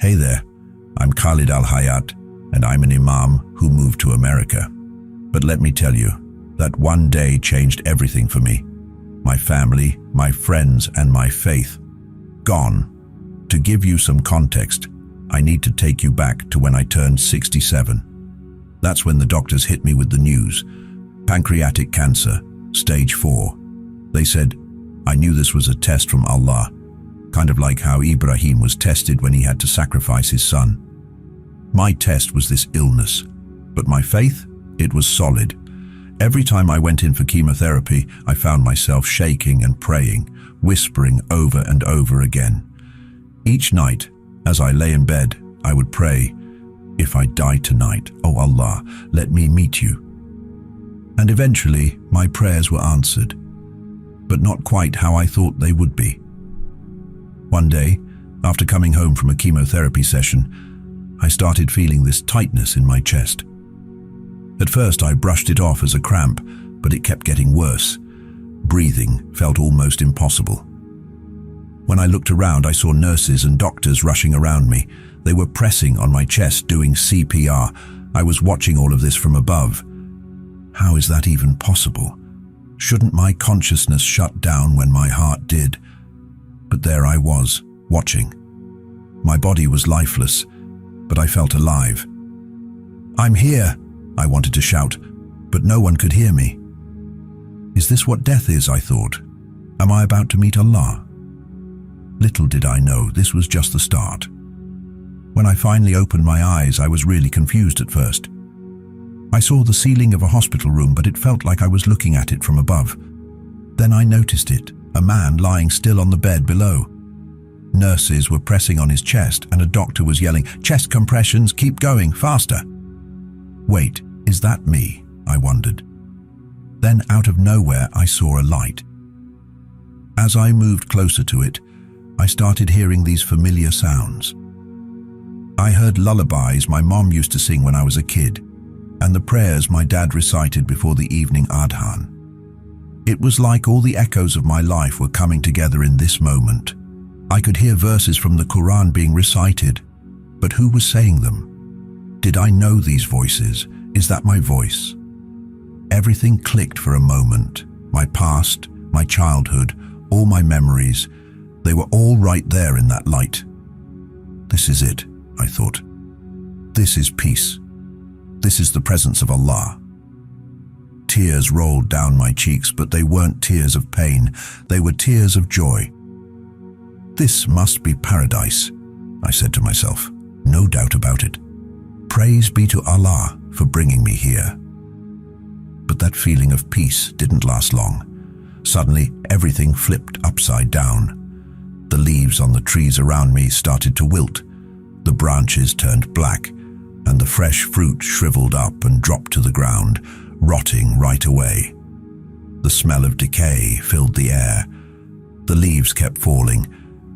Hey there, I'm Khalid Al-Hayat, and I'm an Imam who moved to America. But let me tell you, that one day changed everything for me. My family, my friends, and my faith. Gone. To give you some context, I need to take you back to when I turned 67. That's when the doctors hit me with the news. Pancreatic cancer, stage 4. They said, I knew this was a test from Allah, kind of like how Ibrahim was tested when he had to sacrifice his son. My test was this illness, but my faith, it was solid. Every time I went in for chemotherapy, I found myself shaking and praying, whispering over and over again. Each night, as I lay in bed, I would pray, if I die tonight, oh Allah, let me meet you. And eventually, my prayers were answered, but not quite how I thought they would be. One day, after coming home from a chemotherapy session, I started feeling this tightness in my chest. At first, I brushed it off as a cramp, but it kept getting worse. Breathing felt almost impossible. When I looked around, I saw nurses and doctors rushing around me. They were pressing on my chest, doing CPR. I was watching all of this from above. How is that even possible? Shouldn't my consciousness shut down when my heart did? But there I was, watching. My body was lifeless, but I felt alive. I'm here, I wanted to shout, but no one could hear me. Is this what death is, I thought? Am I about to meet Allah? Little did I know this was just the start. When I finally opened my eyes, I was really confused at first. I saw the ceiling of a hospital room, but it felt like I was looking at it from above. Then I noticed it, a man lying still on the bed below. Nurses were pressing on his chest, and a doctor was yelling, "Chest compressions, keep going, faster." Wait, is that me? I wondered. Then out of nowhere, I saw a light. As I moved closer to it, I started hearing these familiar sounds. I heard lullabies my mom used to sing when I was a kid, and the prayers my dad recited before the evening adhan. It was like all the echoes of my life were coming together in this moment. I could hear verses from the Quran being recited, but who was saying them? Did I know these voices? Is that my voice? Everything clicked for a moment. My past, my childhood, all my memories, they were all right there in that light. This is it, I thought. This is peace. This is the presence of Allah. Tears rolled down my cheeks, but they weren't tears of pain. They were tears of joy. This must be paradise, I said to myself. No doubt about it. Praise be to Allah for bringing me here. But that feeling of peace didn't last long. Suddenly, everything flipped upside down. The leaves on the trees around me started to wilt. The branches turned black, and the fresh fruit shriveled up and dropped to the ground, rotting right away. The smell of decay filled the air. The leaves kept falling,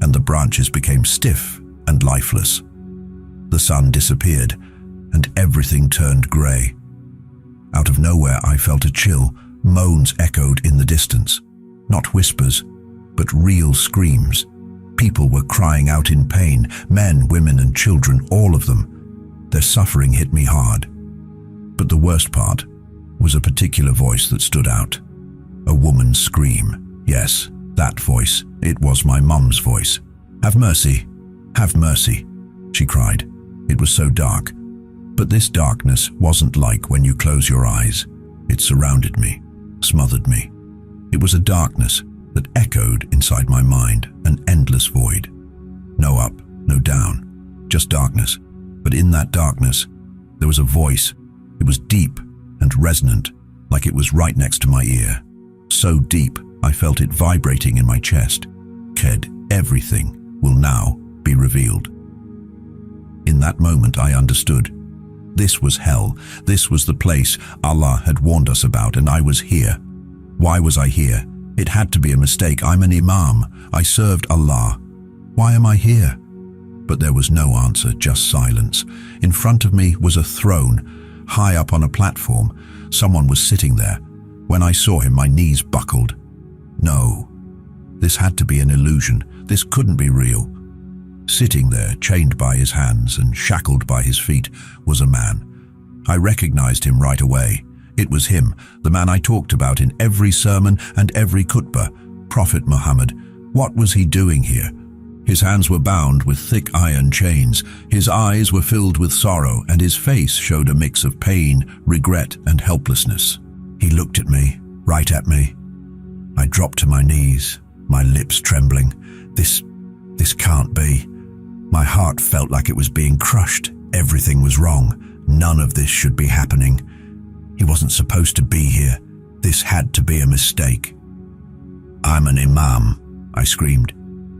and the branches became stiff and lifeless. The sun disappeared, and everything turned grey. Out of nowhere, I felt a chill. Moans echoed in the distance. Not whispers, but real screams. People were crying out in pain, men, women, and children, all of them. Their suffering hit me hard. But the worst part was a particular voice that stood out. A woman's scream. Yes, that voice. It was my mum's voice. "Have mercy, have mercy," she cried. It was so dark. But this darkness wasn't like when you close your eyes. It surrounded me, smothered me. It was a darkness that echoed inside my mind, an endless void. No up, no down, just darkness. But in that darkness, there was a voice. It was deep and resonant, like it was right next to my ear. So deep, I felt it vibrating in my chest. Ked, everything will now be revealed. In that moment, I understood. This was hell. This was the place Allah had warned us about, and I was here. Why was I here? It had to be a mistake. I'm an Imam. I served Allah. Why am I here? But there was no answer, just silence. In front of me was a throne, high up on a platform. Someone was sitting there. When I saw him, my knees buckled. No, this had to be an illusion. This couldn't be real. Sitting there, chained by his hands and shackled by his feet, was a man. I recognized him right away. It was him, the man I talked about in every sermon and every khutbah, Prophet Muhammad. What was he doing here? His hands were bound with thick iron chains, his eyes were filled with sorrow, and his face showed a mix of pain, regret, and helplessness. He looked at me, right at me. I dropped to my knees, my lips trembling. This can't be. My heart felt like it was being crushed. Everything was wrong. None of this should be happening. He wasn't supposed to be here. This had to be a mistake. "I'm an Imam," I screamed,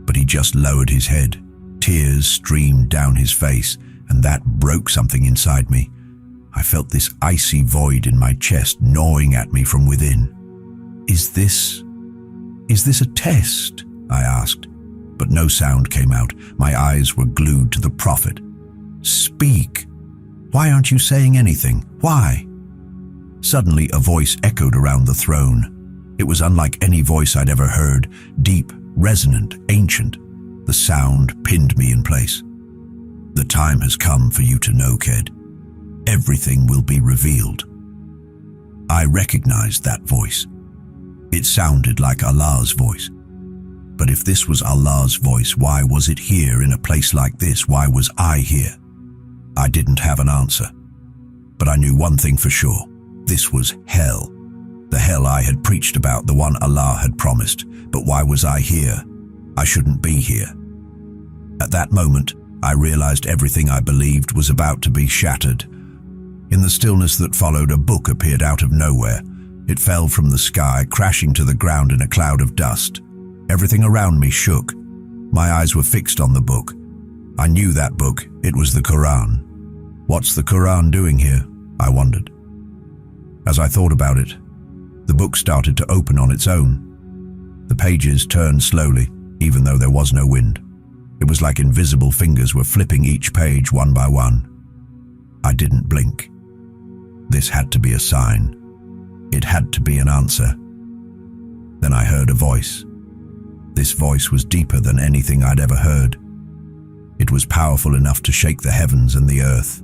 but he just lowered his head. Tears streamed down his face, and that broke something inside me. I felt this icy void in my chest gnawing at me from within. Is this a test?" I asked, but no sound came out. My eyes were glued to the Prophet. "Speak. Why aren't you saying anything? Why?" Suddenly, a voice echoed around the throne. It was unlike any voice I'd ever heard, deep, resonant, ancient. The sound pinned me in place. "The time has come for you to know, Ked. Everything will be revealed." I recognized that voice. It sounded like Allah's voice. But if this was Allah's voice, why was it here in a place like this? Why was I here? I didn't have an answer. But I knew one thing for sure. This was hell. The hell I had preached about, the one Allah had promised. But why was I here? I shouldn't be here. At that moment, I realized everything I believed was about to be shattered. In the stillness that followed, a book appeared out of nowhere. It fell from the sky, crashing to the ground in a cloud of dust. Everything around me shook. My eyes were fixed on the book. I knew that book. It was the Quran. What's the Quran doing here? I wondered. As I thought about it, the book started to open on its own. The pages turned slowly, even though there was no wind. It was like invisible fingers were flipping each page one by one. I didn't blink. This had to be a sign. It had to be an answer. Then I heard a voice. This voice was deeper than anything I'd ever heard. It was powerful enough to shake the heavens and the earth.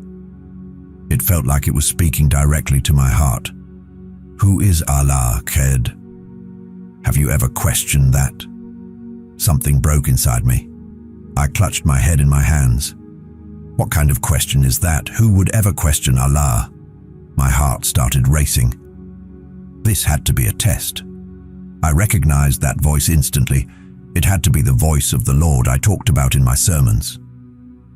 It felt like it was speaking directly to my heart. "Who is Allah, Ked? Have you ever questioned that?" Something broke inside me. I clutched my head in my hands. What kind of question is that? Who would ever question Allah? My heart started racing. This had to be a test. I recognized that voice instantly. It had to be the voice of the Lord I talked about in my sermons.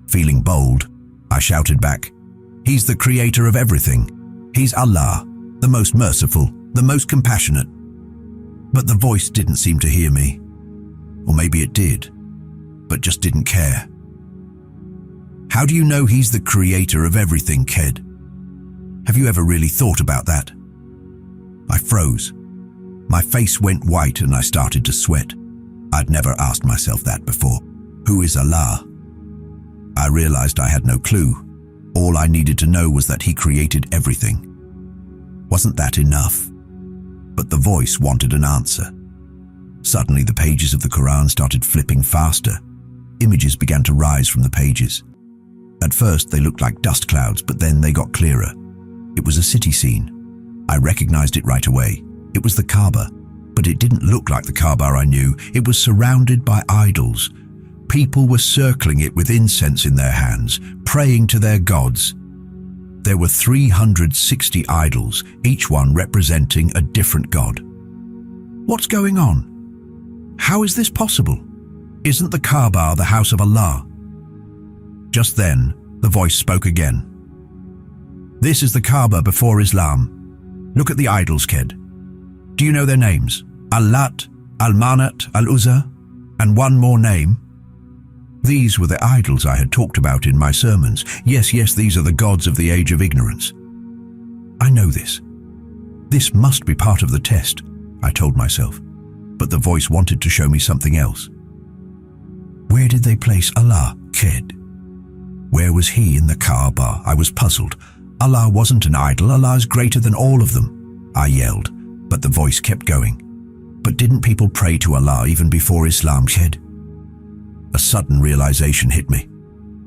Feeling bold, I shouted back, "He's the creator of everything. He's Allah, the most merciful, the most compassionate." But the voice didn't seem to hear me. Or maybe it did, but just didn't care. "How do you know he's the creator of everything, Ked? Have you ever really thought about that?" I froze. My face went white and I started to sweat. I'd never asked myself that before. Who is Allah? I realized I had no clue. All I needed to know was that he created everything. Wasn't that enough? But the voice wanted an answer. Suddenly the pages of the Quran started flipping faster. Images began to rise from the pages. At first they looked like dust clouds, but then they got clearer. It was a city scene. I recognized it right away. It was the Kaaba, but it didn't look like the Kaaba I knew. It was surrounded by idols. People were circling it with incense in their hands, praying to their gods. There were 360 idols, each one representing a different god. What's going on? How is this possible? Isn't the Kaaba the house of Allah? Just then, the voice spoke again. "This is the Kaaba before Islam. Look at the idols, Ked. Do you know their names? Al-Lat, Al-Manat, Al-Uzza, and one more name?" These were the idols I had talked about in my sermons. Yes, these are the gods of the age of ignorance. I know this. This must be part of the test, I told myself. But the voice wanted to show me something else. Where did they place Allah, Ked? Where was he in the Kaaba? I was puzzled. Allah wasn't an idol. Allah is greater than all of them, I yelled, but the voice kept going. But didn't people pray to Allah even before Islam, Ked? A sudden realization hit me.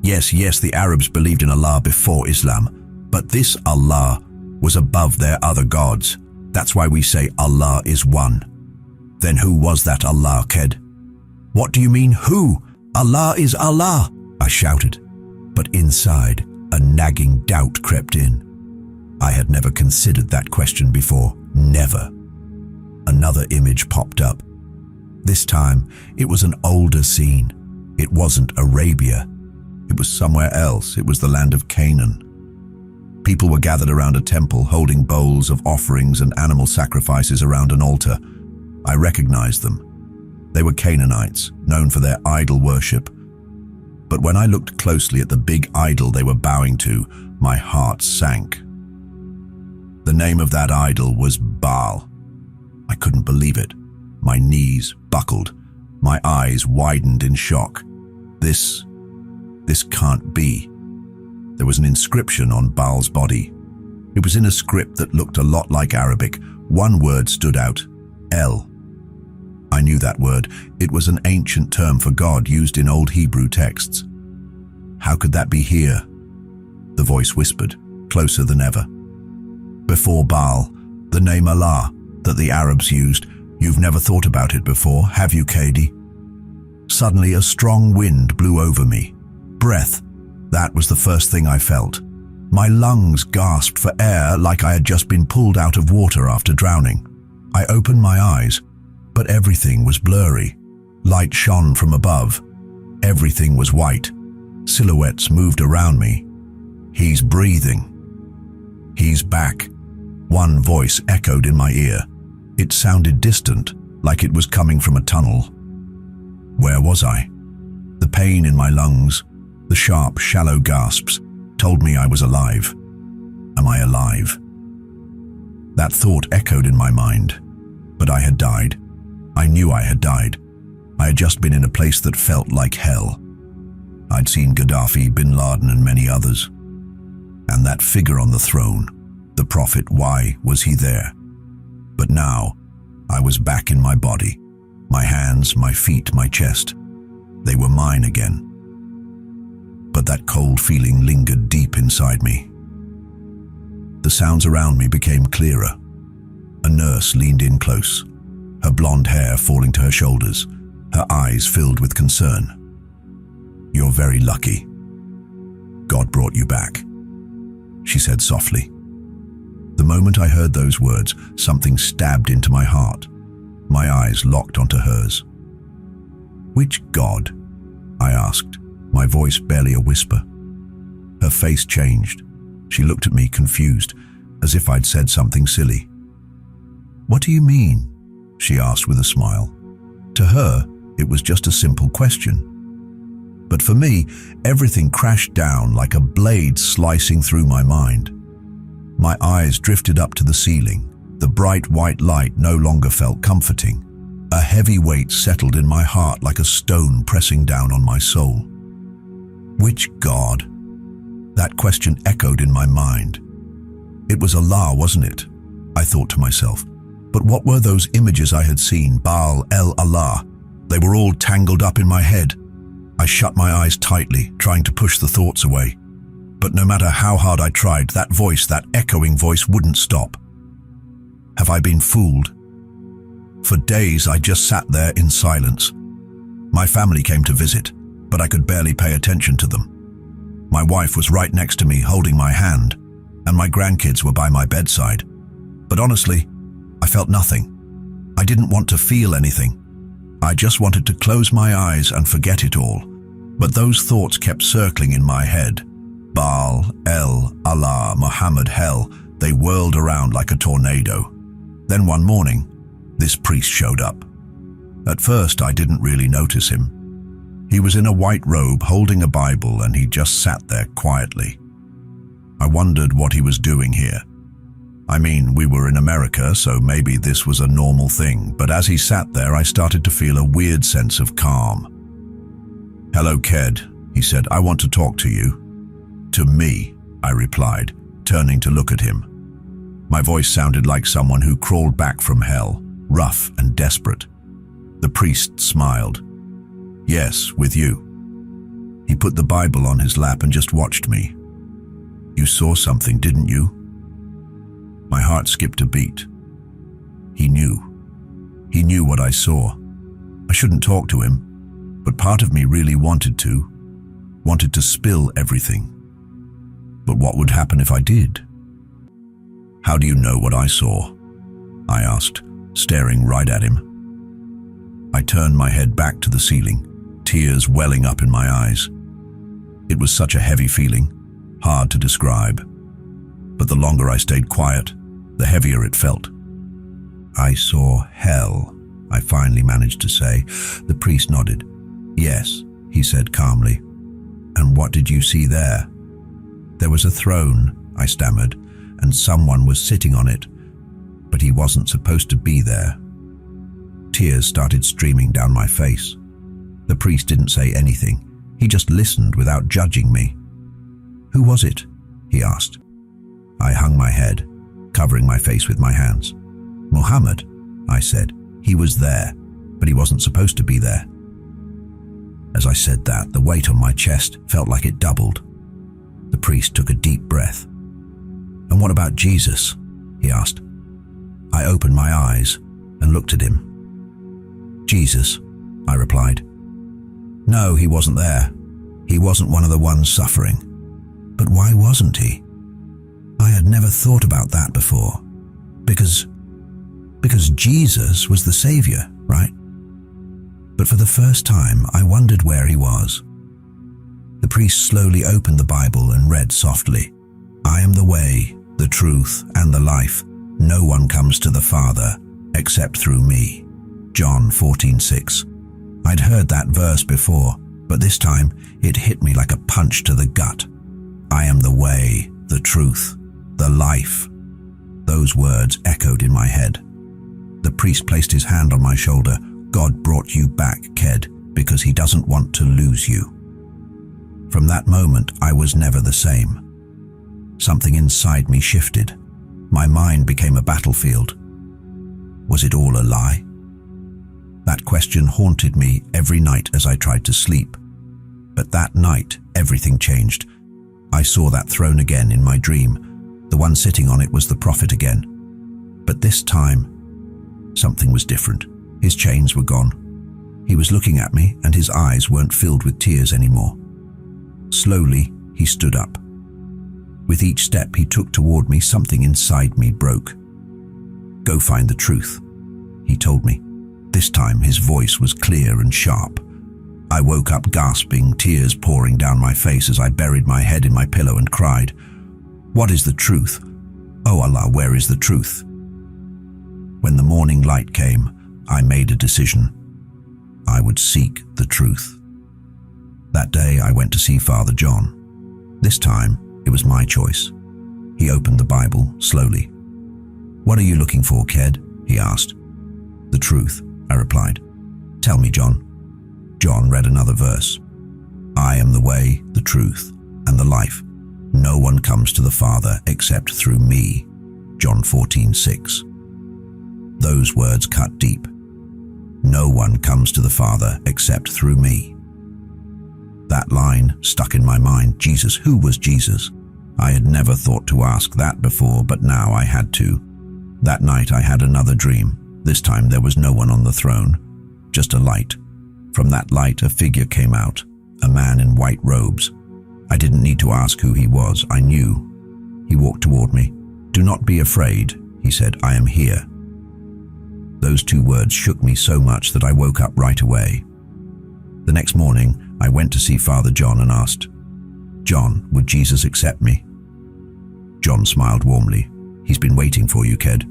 Yes, the Arabs believed in Allah before Islam, but this Allah was above their other gods. That's why we say Allah is one. Then who was that Allah, Ked? What do you mean, who? Allah is Allah, I shouted. But inside, a nagging doubt crept in. I had never considered that question before. Never. Another image popped up. This time, it was an older scene. It wasn't Arabia. It was somewhere else. It was the land of Canaan. People were gathered around a temple, holding bowls of offerings and animal sacrifices around an altar. I recognized them. They were Canaanites, known for their idol worship. But when I looked closely at the big idol they were bowing to, my heart sank. The name of that idol was Baal. I couldn't believe it. My knees buckled. My eyes widened in shock. This can't be. There was an inscription on Baal's body. It was in a script that looked a lot like Arabic. One word stood out, El. I knew that word. It was an ancient term for God used in old Hebrew texts. How could that be here? The voice whispered, closer than ever. Before Baal, the name Allah that the Arabs used. You've never thought about it before, have you, Katie? Suddenly, a strong wind blew over me. Breath. That was the first thing I felt. My lungs gasped for air like I had just been pulled out of water after drowning. I opened my eyes, but everything was blurry. Light shone from above. Everything was white. Silhouettes moved around me. He's breathing. He's back. One voice echoed in my ear. It sounded distant, like it was coming from a tunnel. Where was I? The pain in my lungs, the sharp, shallow gasps, told me I was alive. Am I alive? That thought echoed in my mind. But I had died. I knew I had died. I had just been in a place that felt like hell. I'd seen Gaddafi, Bin Laden, and many others. And that figure on the throne, the prophet, why was he there? But now, I was back in my body. My hands, my feet, my chest. They were mine again. But that cold feeling lingered deep inside me. The sounds around me became clearer. A nurse leaned in close, her blonde hair falling to her shoulders, her eyes filled with concern. You're very lucky. God brought you back, she said softly. The moment I heard those words, something stabbed into my heart. My eyes locked onto hers. Which God? I asked, my voice barely a whisper. Her face changed. She looked at me confused, as if I'd said something silly. What do you mean? She asked with a smile. To her, it was just a simple question. But for me, everything crashed down like a blade slicing through my mind. My eyes drifted up to the ceiling. The bright white light no longer felt comforting. A heavy weight settled in my heart like a stone pressing down on my soul. Which God? That question echoed in my mind. It was Allah, wasn't it? I thought to myself. But what were those images I had seen? Baal, El Allah. They were all tangled up in my head. I shut my eyes tightly, trying to push the thoughts away. But no matter how hard I tried, that voice, that echoing voice, wouldn't stop. Have I been fooled? For days, I just sat there in silence. My family came to visit, but I could barely pay attention to them. My wife was right next to me, holding my hand, and my grandkids were by my bedside. But honestly, I felt nothing. I didn't want to feel anything. I just wanted to close my eyes and forget it all. But those thoughts kept circling in my head. Baal, El, Allah, Muhammad, hell, they whirled around like a tornado. Then one morning, this priest showed up. At first, I didn't really notice him. He was in a white robe holding a Bible, and he just sat there quietly. I wondered what he was doing here. I mean, we were in America, so maybe this was a normal thing, but as he sat there, I started to feel a weird sense of calm. Hello, Ked, he said, I want to talk to you. To me, I replied, turning to look at him. My voice sounded like someone who crawled back from hell, rough and desperate. The priest smiled. Yes, with you. He put the Bible on his lap and just watched me. You saw something, didn't you? My heart skipped a beat. He knew. He knew what I saw. I shouldn't talk to him, but part of me really wanted to spill everything. But what would happen if I did? How do you know what I saw? I asked, staring right at him. I turned my head back to the ceiling, tears welling up in my eyes. It was such a heavy feeling, hard to describe. But the longer I stayed quiet, the heavier it felt. I saw hell, I finally managed to say. The priest nodded. Yes, he said calmly. And what did you see there? There was a throne, I stammered, and someone was sitting on it, but he wasn't supposed to be there. Tears started streaming down my face. The priest didn't say anything. He just listened without judging me. Who was it? He asked. I hung my head, covering my face with my hands. Muhammad, I said. He was there, but he wasn't supposed to be there. As I said that, the weight on my chest felt like it doubled. The priest took a deep breath. And what about Jesus? He asked. I opened my eyes and looked at him. Jesus, I replied. No, he wasn't there. He wasn't one of the ones suffering. But why wasn't he? I had never thought about that before. Because Jesus was the Savior, right? But for the first time, I wondered where he was. The priest slowly opened the Bible and read softly, I am the way, the truth, and the life. No one comes to the Father except through me. John 14:6. I'd heard that verse before, but this time it hit me like a punch to the gut. I am the way, the truth, the life. Those words echoed in my head. The priest placed his hand on my shoulder. God brought you back, Ked, because he doesn't want to lose you. From that moment, I was never the same. Something inside me shifted. My mind became a battlefield. Was it all a lie? That question haunted me every night as I tried to sleep. But that night, everything changed. I saw that throne again in my dream. The one sitting on it was the prophet again. But this time, something was different. His chains were gone. He was looking at me, and his eyes weren't filled with tears anymore. Slowly, he stood up. With each step he took toward me, something inside me broke. Go find the truth, he told me. This time his voice was clear and sharp. I woke up gasping, tears pouring down my face as I buried my head in my pillow and cried, What is the truth? Oh Allah, where is the truth? When the morning light came, I made a decision. I would seek the truth. That day I went to see Father John. This time it was my choice. He opened the Bible slowly. What are you looking for, Ked? He asked. The truth, I replied. Tell me, John. John read another verse. I am the way, the truth, and the life. No one comes to the Father except through me. John 14:6. Those words cut deep. No one comes to the Father except through me. That line stuck in my mind. Jesus, who was Jesus? I had never thought to ask that before, but now I had to. That night I had another dream. This time there was no one on the throne, just a light. From that light a figure came out, a man in white robes. I didn't need to ask who he was, I knew. He walked toward me. Do not be afraid, he said, I am here. Those two words shook me so much that I woke up right away. The next morning, I went to see Father John and asked, John, would Jesus accept me? John smiled warmly. He's been waiting for you, Ked.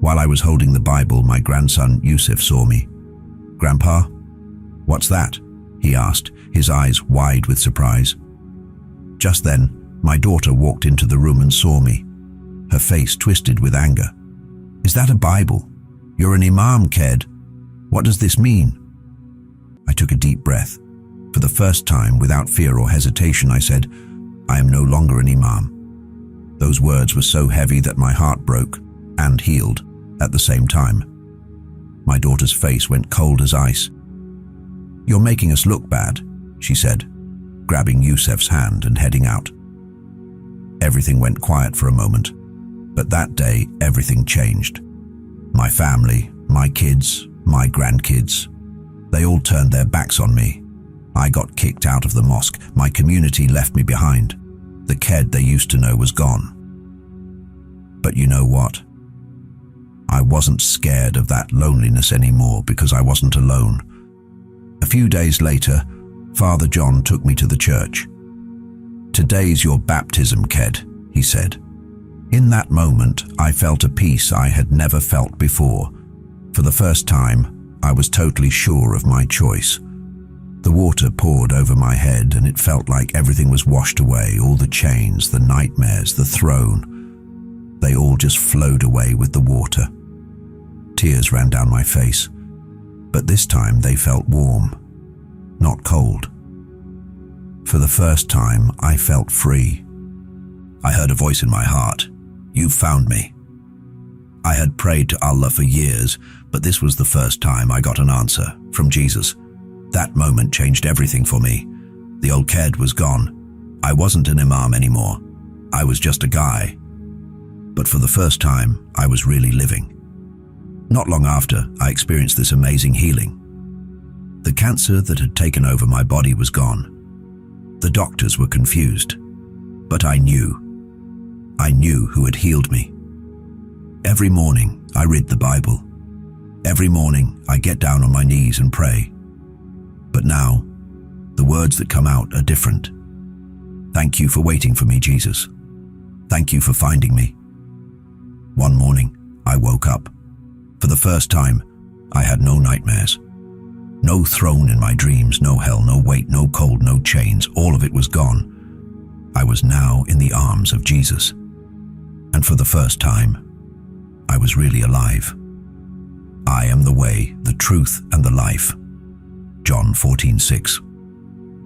While I was holding the Bible, my grandson Yusuf saw me. Grandpa? What's that? He asked, his eyes wide with surprise. Just then, my daughter walked into the room and saw me. Her face twisted with anger. Is that a Bible? You're an Imam, Ked. What does this mean? I took a deep breath. For the first time, without fear or hesitation, I said, I am no longer an Imam. Those words were so heavy that my heart broke and healed at the same time. My daughter's face went cold as ice. "You're making us look bad," she said, grabbing Yusef's hand and heading out. Everything went quiet for a moment, but that day everything changed. My family, my kids, my grandkids, they all turned their backs on me. I got kicked out of the mosque. My community left me behind. The kid they used to know was gone. But you know what? I wasn't scared of that loneliness anymore because I wasn't alone. A few days later, Father John took me to the church. "Today's your baptism, Ked," he said. In that moment, I felt a peace I had never felt before. For the first time, I was totally sure of my choice. The water poured over my head and it felt like everything was washed away, all the chains, the nightmares, the throne. They all just flowed away with the water. Tears ran down my face, but this time they felt warm, not cold. For the first time, I felt free. I heard a voice in my heart. "You've found me." I had prayed to Allah for years, but this was the first time I got an answer from Jesus. That moment changed everything for me. The old kid was gone. I wasn't an imam anymore. I was just a guy. But for the first time, I was really living. Not long after, I experienced this amazing healing. The cancer that had taken over my body was gone. The doctors were confused, but I knew who had healed me. Every morning, I read the Bible. Every morning, I get down on my knees and pray. But now, the words that come out are different. Thank you for waiting for me, Jesus. Thank you for finding me. One morning, I woke up. For the first time, I had no nightmares. No throne in my dreams, no hell, no weight, no cold, no chains. All of it was gone. I was now in the arms of Jesus. And for the first time, I was really alive. I am the way, the truth, and the life. John 14:6.